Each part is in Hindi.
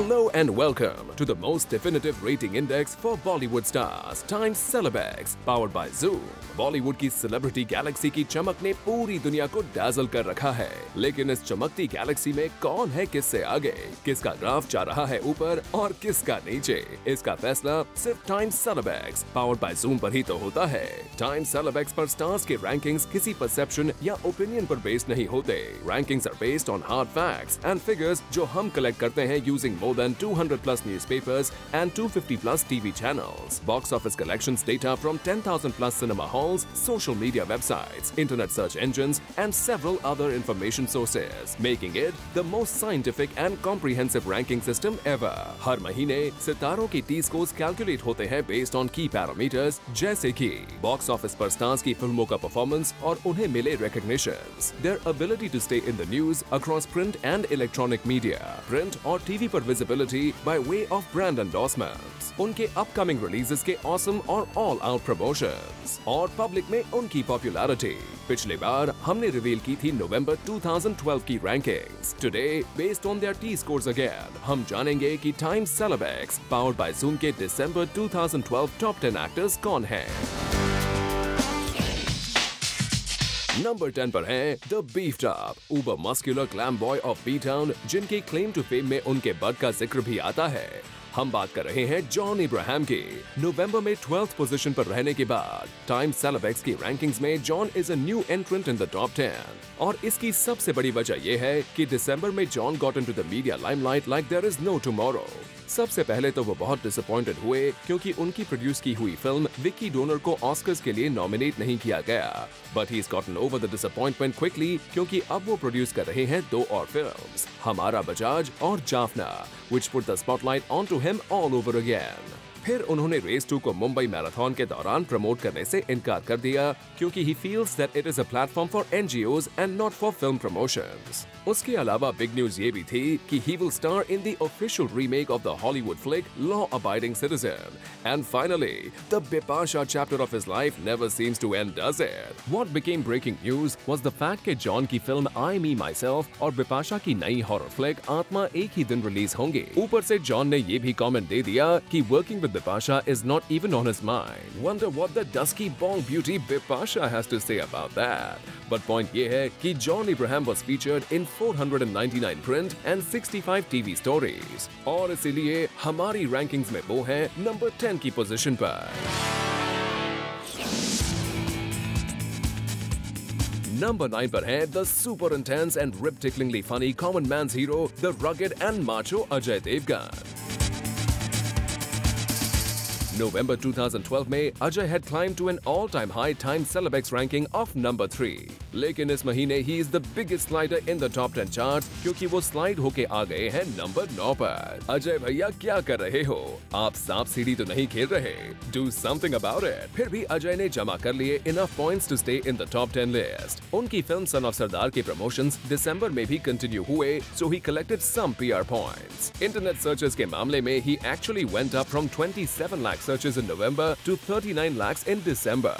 Hello and welcome to the most definitive rating index for Bollywood stars, Times Celebex, powered by Zoom. Bollywood की सेलिब्रिटी गैलेक्सी की चमक ने पूरी दुनिया को डैजल कर रखा है, लेकिन इस चमकती गैलेक्सी में कौन है किससे आगे, किसका ग्राफ जा रहा है ऊपर और किसका नीचे, इसका फैसला सिर्फ टाइम्स सेलेबेक्स पावर्ड बाय जूम पर ही तो होता है। टाइम्स सेलेबेक्स पर स्टार्स के रैंकिंग्स किसी परसेप्शन या ओपिनियन पर बेस्ड नहीं होते। Rankings are based on hard facts and figures जो हम कलेक्ट करते हैं using more than 200 plus newspapers and 250 plus TV channels, box office collections data from 10,000 plus cinema halls, social media websites, internet search engines, and several other information sources, making it the most scientific and comprehensive ranking system ever. हर महीने सितारों की T-scores calculate होते हैं based on key parameters जैसे कि box office पर stars की फिल्मों का performance और उन्हें मिले recognitions, their ability to stay in the news across print and electronic media, print और TV पर visibility by way of brand endorsements, उनके upcoming releases के awesome और all out promotions और पब्लिक में उनकी पॉपुलैरिटी। पिछले बार हमने रिवील की थी नवंबर 2012 की rankings. Today based on their T scores again हम जानेंगे कि टाइम्स सेलेबेक्स पावर्ड बाय जूम के दिसंबर 2012 टॉप 10 एक्टर्स कौन हैं। नंबर 10 पर है the beefed up uber muscular glam boy of B town, जिनके क्लेम टू फेम में उनके बर्थ का जिक्र भी आता है। हम बात कर रहे हैं जॉन इब्राहिम की। नवंबर में 12th पोजीशन पर रहने के बाद टाइम्स सेलेबेक्स की रैंकिंग्स में John is a new एंट्रेंट in the top 10 और इसकी सबसे बड़ी वजह यह है कि दिसंबर में John got into the media limelight like there is no tomorrow. सबसे पहले तो वो बहुत डिसअपॉइंटेड हुए क्योंकि उनकी प्रोड्यूस की हुई फिल्म विक्की डोनर को ऑस्कर्स के लिए नॉमिनेट नहीं किया गया, but he is gotten over the disappointment quickly क्योंकि अब वो प्रोड्यूस कर रहे हैं दो और फिल्म्स, हमारा बजाज और Jaffna, which put the spotlight on to him all over again. फिर उन्होंने रेस 2 को मुंबई मैराथन के दौरान प्रमोट करने से इनकार कर दिया क्योंकि he feels that it is a platform for NGOs and not for film promotions. उसके अलावा बिग न्यूज ये भी थी कि he will star in the official remake of the Hollywood flick Law Abiding Citizen. And finally the Bipasha chapter of his life never seems to end, does it? What became breaking news was the fact कि जॉन की film I me my self और बिपाशा की नई हॉरर फ्लिक आत्मा एक ही दिन रिलीज होंगे। ऊपर से जॉन ने ये भी कमेंट दे दिया कि working with Bipasha is not even on his mind. Wonder what the dusky bong beauty Bipasha has to say about that. But point ये है कि John Abraham was featured in 499 print and 65 TV stories. और इसीलिए हमारी रैंकिंग्स में वो है नंबर 10 की पोजीशन पर। नंबर 9 पर है the super intense and rib ticklingly funny common man's hero the rugged and macho Ajay Devgan. November 2012 में Ajay had climbed to an all-time high Times Celebex ranking of number 3. लेकिन इस महीने he is the biggest slider in the top 10 charts क्योंकि वो स्लाइड होके आ गए हैं नंबर 9 पर। अजय भैया क्या कर रहे हो? आप सांप सीढ़ी तो नहीं खेल रहे? Do something about it. फिर भी अजय ने जमा कर लिए enough points to stay in the top 10 list. उनकी फिल्म सन ऑफ सरदार के प्रमोशंस दिसंबर में भी कंटिन्यू हुए, so he collected some PR points. Internet searches के मामले में he actually went up from 27 lakh searches in November to 39 lakhs in December.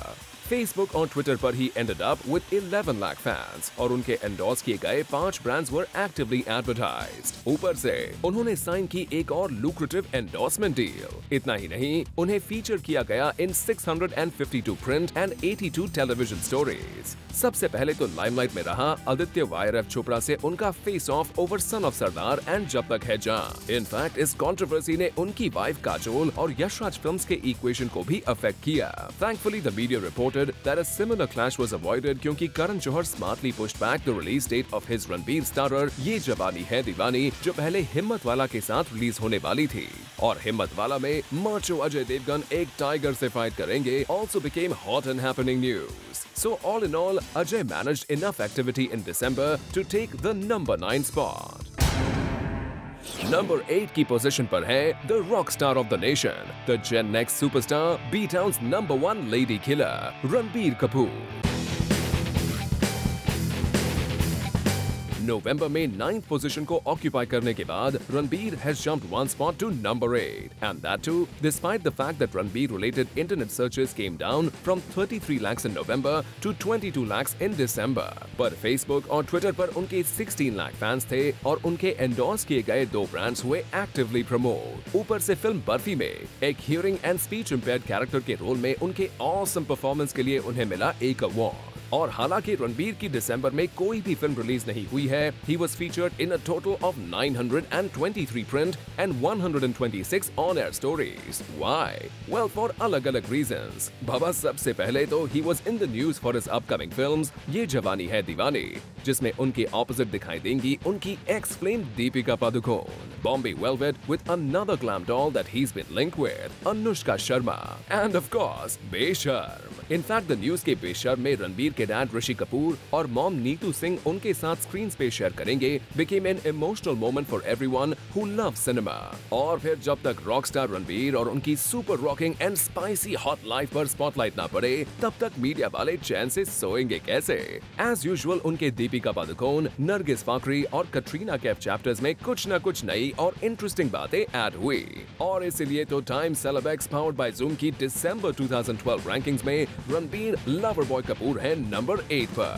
Facebook और ट्विटर पर ही ended up with 11 lakh fans और उनके एंडोर्स किए गए 5 ब्रांड्स were actively advertised। ऊपर से उन्होंने साइन की एक और लुक्रेटिव एंडोर्समेंट डील। इतना ही नहीं, उन्हें फीचर किया गया इन 652 प्रिंट एंड 82 टेलीविजन स्टोरीज। सबसे पहले तो लाइमलाइट में रहा आदित्य वायरफ चोपड़ा से उनका face of over son of Sardar and जब तक है जान। इनफैक्ट इस कंट्रोवर्सी ने उनकी वाइफ काजोल और यशराज फिल्म्स के इक्वेशन को भी अफेक्ट किया। Thankfully the media reported that a similar clash was avoided क्योंकि Karan Johar smartly pushed back the release date of his Ranbir starrer ये जवानी है दीवानी, जो पहले हिम्मत वाला के साथ रिलीज होने वाली थी। और हिम्मत वाला में माचो अजय देवगन एक टाइगर से फाइट करेंगे also became hot and happening news. So all in all, Ajay managed enough activity in December to take the number 9 spot. Number 8 की पोजीशन पर है the rock star of the nation, the gen next superstar, B town's number 1 lady killer Ranbir Kapoor. नवंबर में 9th पोजीशन को ऑक्यूपाई करने के बाद Ranbir has jumped one spot to number 8, and that too despite the fact that Ranbir related internet searches came down from 33 lakhs in November to 22 lakhs in December. पर Facebook और Twitter पर उनके 16 लाख फैंस थे और उनके एंडोर्स किए गए 2 ब्रांड्स हुए एक्टिवली प्रमोट। ऊपर से फिल्म बर्फी में एक hearing and speech impaired character के रोल में उनके ऑसम परफॉर्मेंस के लिए उन्हें मिला एक अवार्ड। और हालांकि रणबीर की दिसंबर में कोई भी फिल्म रिलीज नहीं हुई है, he was featured in a total of 923 print and 126 on-air stories. Why? Well, for अलग-अलग reasons. बाबा सबसे पहले तो he was in the news for his upcoming films ये जवानी है दीवानी, जिसमें उनके ऑपोजिट दिखाई देंगी उनकी x-flame Deepika Padukone, Bombay Velvet with another glam doll that he's been linked with, Anushka Sharma, and of course, बेशर्म। In fact, the news के बेशर्म में रणबीर के डैड ऋषि कपूर और मॉम नीतू सिंह उनके साथ स्क्रीन पे शेयर करेंगे became an emotional moment for everyone who loves cinema। और फिर जब तक रॉकस्टार रणबीर और उनकी super rocking and spicy hot life पर स्पॉटलाइट ना पड़े, तब तक मीडिया वाले चैन से सोएंगे कैसे? एज यूजुअल उनके दीपिका पादुकोण, नरगिस फाकरी और कटरीना कैफ चैप्टर्स में कुछ न कुछ नई और इंटरेस्टिंग बातें ऐड हुई, और इसीलिए तो time celebs powered by zoom की दिसंबर 2012 रैंकिंग्स में रणबीर लवर बॉय कपूर है नंबर 8 पर।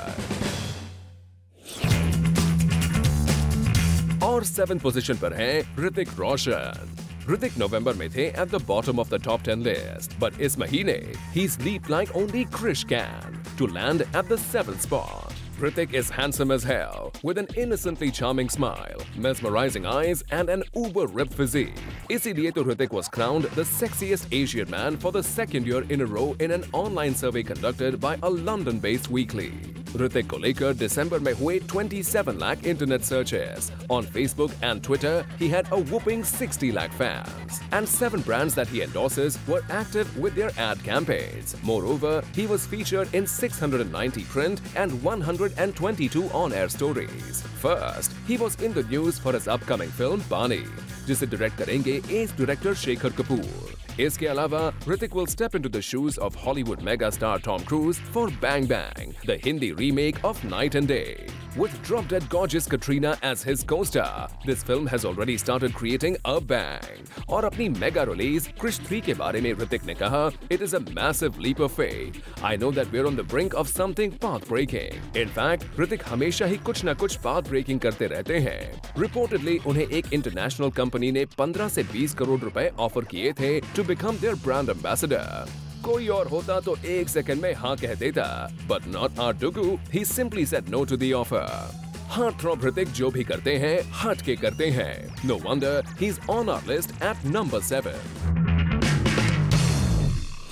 और 7th पोजीशन पर है ऋतिक रोशन। ऋतिक नवंबर में थे at the bottom of the top 10 list, but इस महीने he's leaped like only Krish can to land at the 7th spot. Hrithik is handsome as hell, with an innocently charming smile, mesmerizing eyes, and an uber-ripped physique. इसीलिए तो Hrithik was crowned the sexiest Asian man for the 2nd year in a row in an online survey conducted by a London-based weekly. Hrithik को लेकर दिसंबर में हुए 27 lakh internet searches. On Facebook and Twitter, he had a whopping 60 lakh fans. And 7 brands that he endorses were active with their ad campaigns. Moreover, he was featured in 690 print and 122 on-air stories. First, he was in the news for his upcoming film Bani, जिसे डायरेक्ट करेंगे एस डायरेक्टर शेखर कपूर। इसके अलावा Hrithik will step into the shoes of Hollywood megastar Tom Cruise for Bang Bang, the Hindi remake of Night and Day. With drop-dead gorgeous Katrina as his co-star, this film has already started creating a bang. और अपनी मेगा रिलीज क्रिश 3 के बारे में ऋतिक ने कहा, "It is a massive leap of faith. I know that we're on the brink of something path-breaking." In fact, Hrithik हमेशा ही कुछ न कुछ path-breaking करते रहते हैं। Reportedly, उन्हें एक इंटरनेशनल कंपनी ने 15 से 20 करोड़ रुपए ऑफर किए थे to become their brand ambassador. कोई और होता तो 1 सेकंड में हाँ कह देता, but not our Dugu. He simply said no to the offer. Heartthrob Hrithik जो भी करते हैं, हट के करते हैं. No wonder he's on our list at number 7.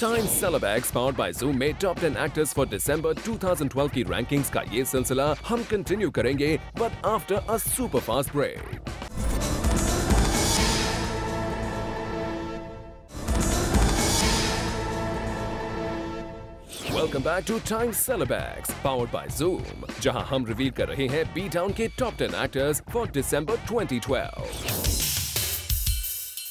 Time Celebax powered by Zoom में Top 10 Actors for December 2012 की रैंकिंग्स का ये सिलसिला हम कंटिन्यू करेंगे, but after a super fast break. Welcome back to Time Celebax powered by Zoom, जहां हम रिवील कर रहे हैं बी टाउन के टॉप 10 एक्टर्स फॉर दिसंबर 2012।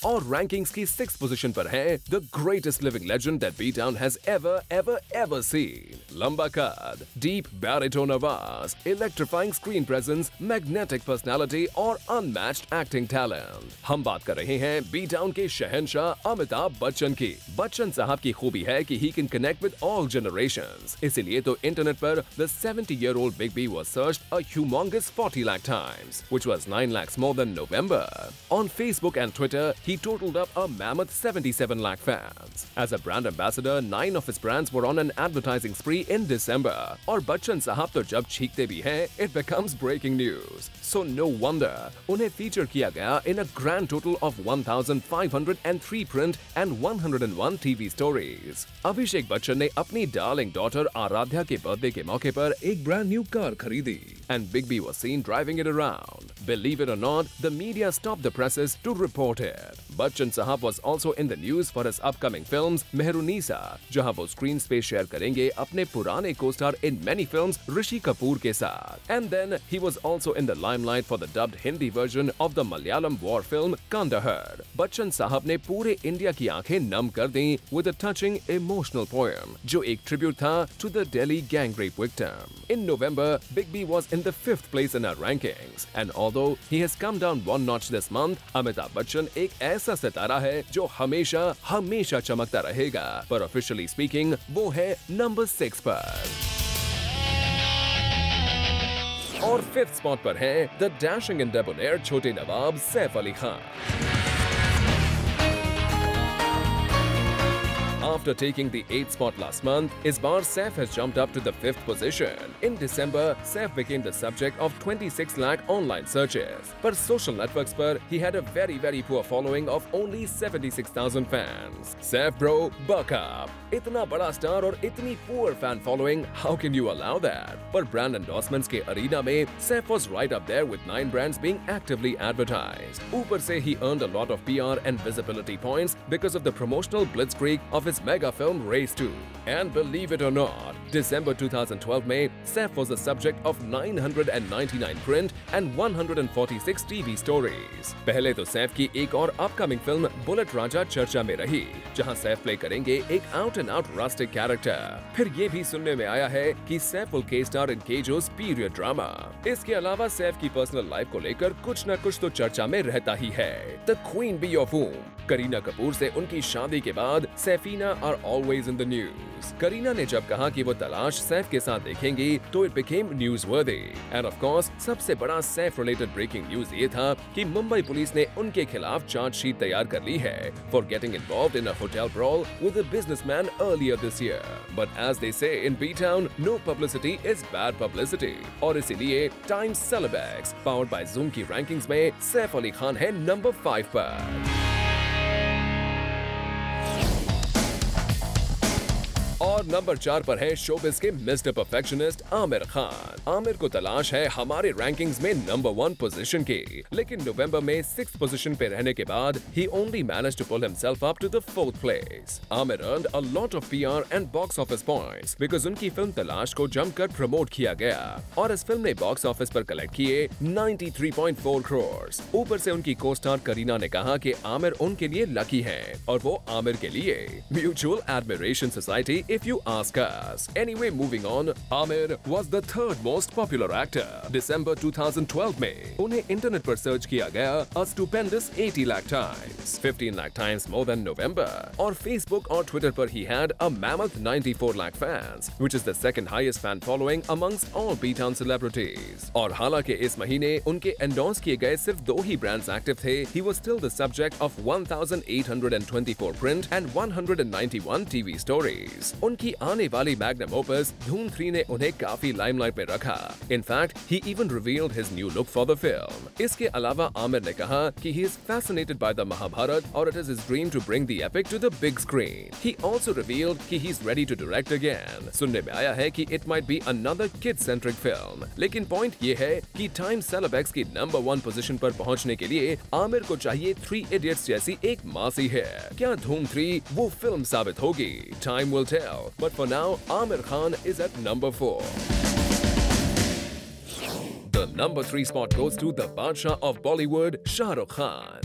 और रैंकिंग्स की 6th पोजीशन पर है the greatest living legend that B town has ever seen. लंबा कद, डीप बैरिटोन आवाज, electrifying screen presence, magnetic personality और अनमैच्ड एक्टिंग टैलेंट। हम बात कर रहे हैं बी टाउन के शहंशाह अमिताभ बच्चन की। बच्चन साहब की खूबी है कि he can connect with all generations. इसीलिए तो इंटरनेट पर the 70-year-old Big B was searched a humongous 40 lakh times, which was 9 lakhs more than November. On Facebook and Twitter, he totaled up a mammoth 77 lakh fans. As a brand ambassador, 9 of his brands were on an advertising spree in December. और बच्चन साहब तो जब छींकते भी हैं, it becomes breaking news. So no wonder उन्हें फीचर किया गया in a grand total of 1,503 print and 101 TV stories. Abhishek Bachchan ने अपनी डार्लिंग डॉटर आराध्या के बर्थडे के मौके पर एक ब्रांड न्यू कार खरीदी, and Big B was seen driving it around. Believe it or not, the media stopped the presses to report it. Bachchan साहब was also in the news for his upcoming films Mehrunnisa, जहां वो स्क्रीन स्पेस शेयर करेंगे अपने पुराने co-star in many films Rishi Kapoor के साथ. And then he was also in the limelight for the dubbed Hindi version of the Malayalam war film Kandahar. Bachchan साहब ने पूरे इंडिया की आंखें नम कर दी with a touching emotional poem, जो एक tribute था to the Delhi gang rape victim. In November, Big B was in the 5th place in our rankings, and although he has come down one notch this month, Amitabh Bachchan एक ऐसा सितारा है जो हमेशा हमेशा चमकता रहेगा. पर ऑफिशियली स्पीकिंग वो है नंबर 6 पर. और 5th स्पॉट पर है द डैशिंग एंड डेबोनेयर छोटे नवाब Saif Ali Khan. After taking the 8th spot last month, इस बार Saif has jumped up to the 5th position. In December, Saif became the subject of 26 lakh online searches. पर social networks पर he had a very poor following of only 76,000 fans. Saif bro, buck up. इतना बड़ा स्टार और इतनी poor fan following, how can you allow that? पर brand endorsements के arena में Saif was right up there with 9 brands being actively advertised. ऊपर से he earned a lot of PR and visibility points because of the promotional blitzkrieg of his mega film Race 2. And believe it or not, December 2012 में Saif was the subject of 999 print and 146 TV stories. पहले तो Saif की एक और upcoming film बुलेट राजा चर्चा में रही, जहां Saif प्ले करेंगे एक out and out rustic character. फिर ये भी सुनने में आया है कि Saif will co-star in Kejo's period drama. इसके अलावा Saif की पर्सनल लाइफ को लेकर कुछ न कुछ तो चर्चा में रहता ही है. The Queen Bee of whom? Kareena Kapoor से उनकी शादी के बाद Saifeena are always in the news. Kareena ने जब कहा कि वो तलाश सैफ के साथ देखेंगी तो it became newsworthy. And of course, सबसे बड़ा सैफ related breaking news ये था कि मुंबई पुलिस ने उनके खिलाफ चार्जशीट तैयार कर ली है for getting involved in a hotel brawl with a businessman earlier this year. But as they say in B-Town, no publicity is bad publicity. और इसीलिए Times Celebex powered by Zoom की rankings में सैफ अली खान है नंबर 5 पर. और नंबर 4 पर है शोबिस के मिस्टर परफेक्शनिस्ट आमिर खान. आमिर को तलाश है हमारे रैंकिंग्स में नंबर 1 पोजीशन की, लेकिन नवंबर में 6th पोजीशन पे रहने के बाद he only managed to pull himself up to the 4th place. Aamir earned a lot of PR and box office points because उनकी फिल्म तलाश को जमकर प्रमोट किया गया और इस फिल्म ने बॉक्स ऑफिस पर कलेक्ट किए 93.4 crores. ऊपर से उनकी को-स्टार करीना ने कहा कि आमिर उनके लिए लकी है और वो आमिर के लिए. Mutual admiration society if you ask us. Anyway, moving on, Amir was the 3rd most popular actor. December 2012 में उन्हें इंटरनेट पर सर्च किया गया a stupendous 80 lakh times, 15 lakh times more than November. और Facebook और Twitter पर he had a mammoth 94 lakh fans, which is the second highest fan following amongst all B-Town celebrities. और हालांकि इस महीने उनके एंडोर्स किए गए सिर्फ 2 ही ब्रांड्स एक्टिव थे, he was still the subject of 1,824 print and 191 TV stories. उनकी आने वाली मैग्नम ओपस धूम 3 ने उन्हें काफी लाइमलाइट में रखा. In fact, he even revealed his new look for the film. इसके अलावा आमिर ने कहा कि he is fascinated by the Mahabharata और it is his dream to bring the epic to the big screen. He also revealed कि he is ready to direct again. सुनने में आया है कि it might be another kid-centric film. लेकिन पॉइंट ये है कि Times Celebex की नंबर 1 पोजीशन पर पहुंचने के लिए आमिर को चाहिए 3 Idiots जैसी एक मासी है. क्या धूम 3 वो फिल्म साबित होगी? Time will tell. But for now, Amir Khan is at number 4. The number 3 spot goes to the Badshah of Bollywood, Shah Rukh Khan.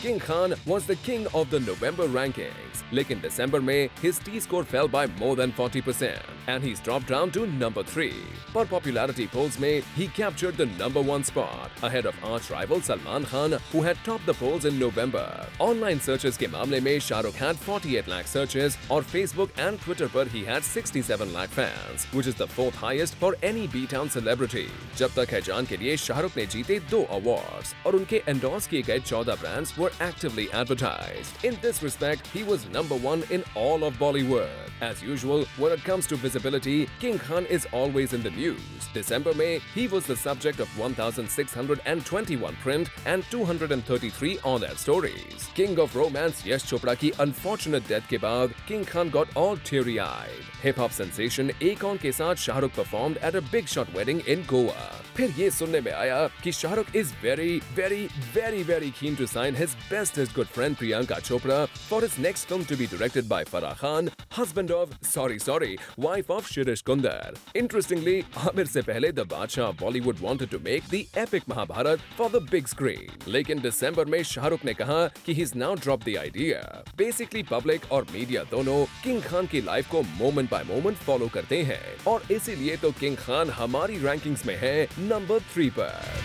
King Khan was the king of the November rankings, लेकिन December में his T-score fell by more than 40% and he's dropped down to number 3. पर popularity polls में he captured the number 1 spot ahead of arch rival Salman Khan, who had topped the polls in November. Online searches के मामले में Shahrukh had 48 lakh searches और Facebook and Twitter पर he had 67 lakh fans, which is the 4th highest for any B-Town celebrity. जब तक है जान के लिए शाहरुख ने जीते 2 awards और उनके endorse किए गए 14 brands were actively advertised. In this respect, he was number 1 in all of Bollywood. As usual, when it comes to visibility, King Khan is always in the news. December में he was the subject of 1,621 print and 233 on-air stories. King of Romance Yash Chopra की unfortunate death के बाद King Khan got all teary-eyed. Hip-hop sensation Akon के साथ Shahrukh performed at a big shot wedding in Goa. फिर ये सुनने में आया कि Shahrukh is very very very very keen to sign his bestest good friend Priyanka Chopra for his next film to be directed by Farah Khan, husband of sorry wife of Shirish Kunder. Interestingly, Aamir से पहले the Badshah Bollywood wanted to make the epic Mahabharata for the big screen, लेकिन दिसंबर में शाहरुख ने कहा कि he is now drop the idea. Basically public और मीडिया दोनों किंग खान की लाइफ को मोमेंट बाय मोमेंट फॉलो करते हैं और इसीलिए तो किंग खान हमारी रैंकिंग्स में है नंबर 3 पर।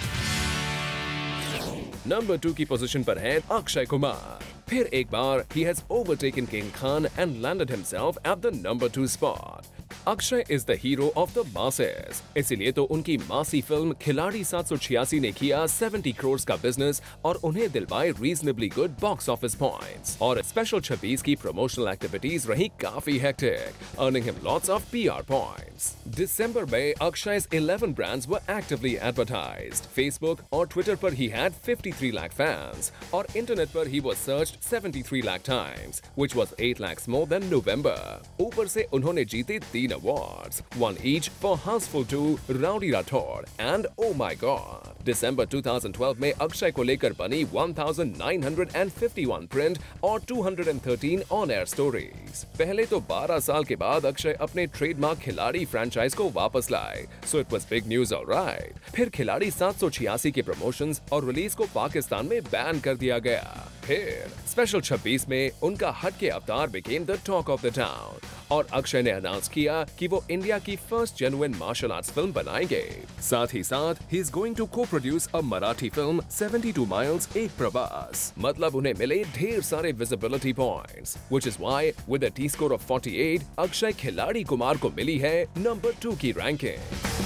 नंबर 2 की पोजीशन पर है अक्षय कुमार। फिर एक बार he has overtaken King Khan and landed himself at the number 2 spot. Akshay is the hero of the masses, इसीलिए तो उनकी मासी फिल्म खिलाड़ी 786 ने किया 70 करोड़ का बिजनेस और उन्हें दिलवाए reasonably good box office points. और स्पेशल 26 की प्रमोशनल एक्टिविटीज रही काफी hectic, earning him lots of PR points. दिसंबर में Akshay's 11 brands were actively advertised. Facebook और ट्विटर पर he had 53 lakh fans और इंटरनेट पर he was searched 73 lakh times, which was 8 lakhs more than November. ऊपर से उन्होंने जीते 3 awards, one each for Houseful 2, Rowdy Rathore and Oh My God. दिसंबर 2012 में अक्षय को लेकर बनी 1951 प्रिंट और 213 ऑन एयर स्टोरीज। पहले तो 12 साल के बाद अक्षय अपने ट्रेडमार्क खिलाड़ी फ्रेंचाइज को वापस लाए, so it was big news alright. फिर खिलाड़ी 786 के प्रमोशंस और रिलीज को पाकिस्तान में बैन कर दिया गया। फिर स्पेशल 26 में उनका हटके अवतार became the talk of the town और अक्षय ने अनाउंस किया कि वो इंडिया की first genuine martial arts film बनाएंगे। साथ ही साथ he is going to coproduce a Marathi film 72 miles Ek Pravas. मतलब उन्हें मिले ढेर सारे visibility points, which is why with a T score of 48 Akshay Khiladi Kumar को मिली है नंबर 2 की ranking.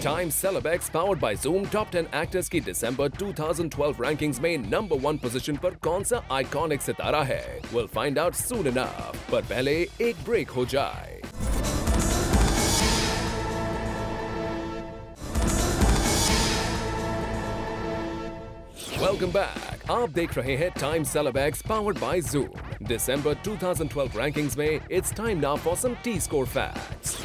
Time Celebex powered by Zoom Top 10 Actors की दिसंबर 2012 रैंकिंग्स में नंबर 1 पोजीशन पर कौन सा आइकॉनिक सितारा है? We'll find out soon enough. पर पहले एक ब्रेक हो जाए। Welcome back. आप देख रहे हैं Time Celebex powered by Zoom. December 2012 rankings में it's time now for some T-score facts.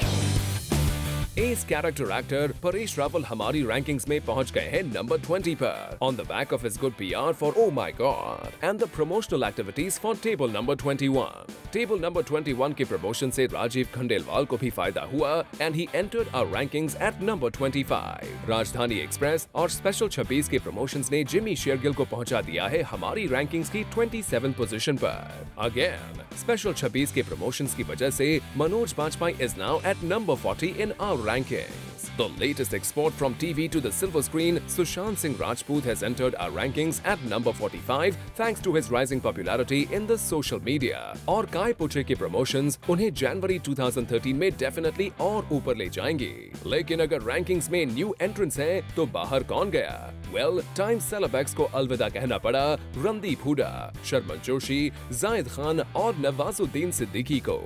S character actor Paresh Rawal हमारी रैंकिंग्स में पहुंच गए हैं नंबर 20 पर on the back of his good PR for oh my God and the promotional activities for table number 21। Table number 21 के प्रमोशन से राजीव खंडेलवाल को भी फायदा हुआ and he entered our rankings at number 25। Rajdhani express और स्पेशल 26 के प्रमोशंस ने जिमी शेरगिल को पहुंचा दिया है हमारी रैंकिंग्स की 27 पोजीशन पर। अगेन स्पेशल 26 के प्रमोशंस की वजह से Manoj Bajpayee is now at number 40 in our rankings. The latest export from TV to the silver screen, Sushant Singh Rajput has entered our rankings at number 45 thanks to his rising popularity in the social media. और काय पुचे के promotions उन्हें जनवरी 2013 में definitely और ऊपर ले जाएंगी। लेकिन अगर rankings में new entrants हैं, तो बाहर कौन गया? Well, Time Celebex को अलविदा कहना पड़ा रणदीप हुडा, शर्मन जोशी, जाहिद खान और नवाजुद्दीन सिद्दीकी को।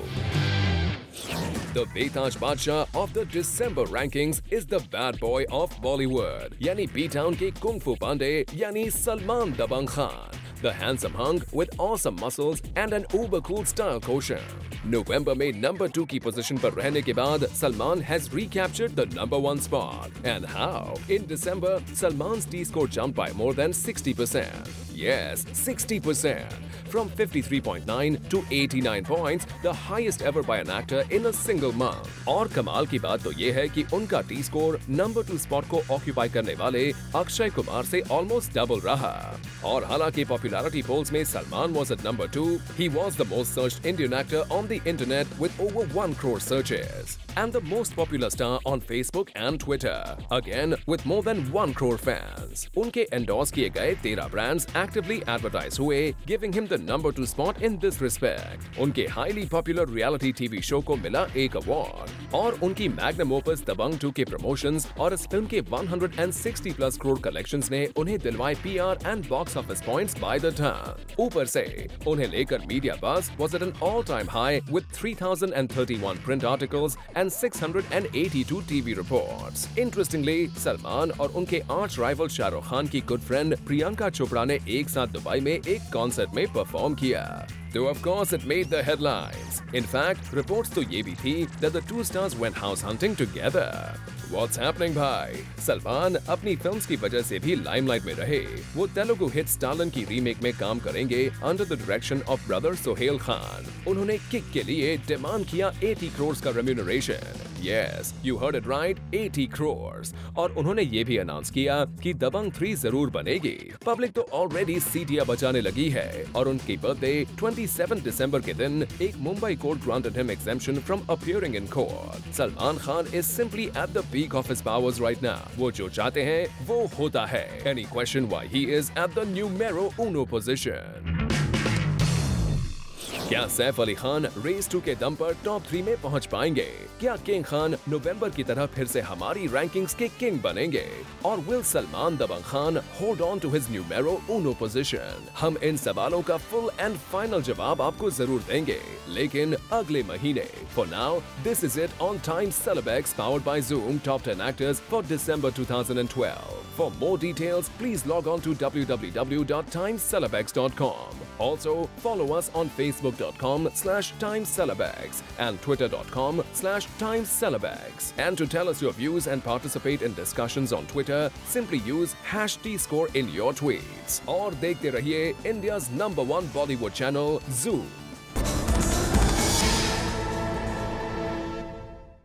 The बेताज बादशाह of the December rankings is the bad boy of Bollywood, यानी B-Town के कुंग फू पांडे यानी Salman Dabangg Khan, the handsome hunk with awesome muscles and an uber cool style quotient. नवंबर में नंबर 2 की पोजीशन पर रहने के बाद Salman has recaptured the number 1 spot. And how? In December, Salman's T-score jumped by more than 60%. Yes, 60%. From 53.9 to 89 points, the highest ever by an actor in a single month. और कमाल की बात तो ये है कि उनका T-score नंबर 2 स्पॉट को ऑक्यूपाई करने वाले अक्षय कुमार से ऑलमोस्ट डबल रहा। और हालांकि पॉपुलैरिटी पोल्स में Salman was at number 2, he was the most searched Indian actor on the internet with over 1 crore searches. And the most popular star on Facebook and Twitter, again with more than 1 crore fans. उनके endorse किए गए 13 brands actively advertise हुए, giving him the number 2 spot in this respect. उनके highly popular reality TV show को मिला एक award, और उनकी magnum opus दबंग 2 के promotions और इस फिल्म के 160 plus crore collections ने उन्हें दिलवाए PR and box office points by the ton. ऊपर से उन्हें लेकर media buzz was at an all-time high with 3031 print articles and 682 TV reports. Interestingly, Salman और उनके आर्च राइवल शाहरुख खान की गुड फ्रेंड प्रियंका चोपड़ा ने एक साथ दुबई में एक कॉन्सर्ट में परफॉर्म किया। So of course it made the headlines. In fact, reports तो ये भी थी that the two stars went house hunting together. What's happening भाई? सलमान अपनी फिल्म्स की वजह से भी लाइमलाइट में रहे। वो तेलुगु हिट स्टालन की रीमेक में काम करेंगे under the direction of brother Sohail Khan. उन्होंने किक के लिए डिमांड किया 80 करोड़ का remuneration. Yes, you heard it right, 80 crores। और उन्होंने ये भी अनाउंस किया कि दबंग 3 जरूर बनेगी। पब्लिक तो ऑलरेडी सीटियां बजाने लगी है और उनकी बर्थडे 27 दिसंबर के दिन एक Mumbai court granted him exemption from appearing in court। Salman Khan is simply at the peak of his powers right now। वो जो चाहते हैं वो होता है। Any question why he is at the numero uno position? क्या सैफ अली खान रेस 2 के दम पर टॉप 3 में पहुंच पाएंगे? क्या किंग खान नवंबर की तरह फिर से हमारी रैंकिंग्स के किंग बनेंगे? और will Salman Dabangg Khan hold on to his numero uno position? हम इन सवालों का फुल एंड फाइनल जवाब आपको जरूर देंगे, लेकिन अगले महीने। For now this is it on time celebs powered by Zoom Top 10 Actors for December 2012। For more details, please log on to www.timecelebex.com. Also, follow us on facebook.com/timecelebex and twitter.com/timecelebex. And to tell us your views and participate in discussions on Twitter, simply use #tscore in your tweets. और देखते रहिए India's #1 Bollywood channel, Zoom।